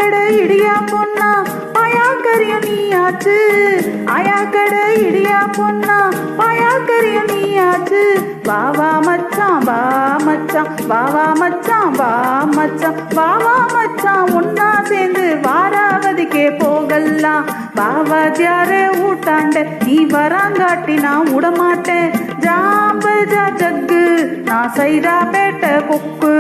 கடை இடியா பொண்ணா பாயாக்கரியம் நீயாச்சு. ஆயா கடை இடியா பொண்ணா பாயாக்கரியம் நீயாச்சு. வாவா மச்சான் வா மச்சான், வாவா மச்சான் வா மச்சான், வாவா மச்சான் ஒன்னா சேர்ந்து வாராவதிக்கே போகலாம். பாவாஜியாரே ஊட்டாண்ட நீ வராங்காட்டி நான் விடமாட்டேன். ஜாம்பஜா ஜக்கு நான் சைதாப்பேட்டை கொக்கு.